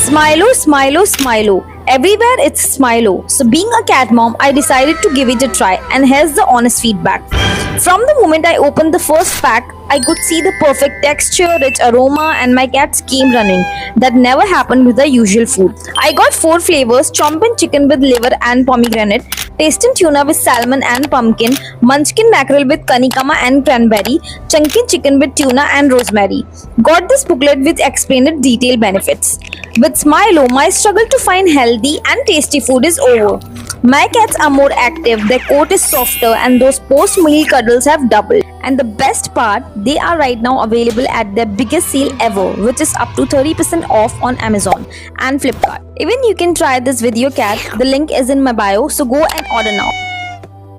Smilo, Smilo, Smilo. Everywhere it's Smilo. So, being a cat mom, I decided to give it a try, and here's the honest feedback. From the moment I opened the first pack, I could see the perfect texture, rich aroma, and my cats came running. That never happened with the usual food. I got 4 flavors: chompin chicken with liver and pomegranate, tasting tuna with salmon and pumpkin, munchkin mackerel with kanikama and cranberry, chunky chicken with tuna and rosemary. Got this booklet with explained detailed benefits. With Smilo, my struggle to find healthy and tasty food is over. My cats are more active, their coat is softer, and those post-meal cuddles have doubled. And the best part, they are right now available at their biggest sale ever, which is up to 30% off on Amazon and Flipkart. Even you can try this with your cat. The link is in my bio, so go and order now.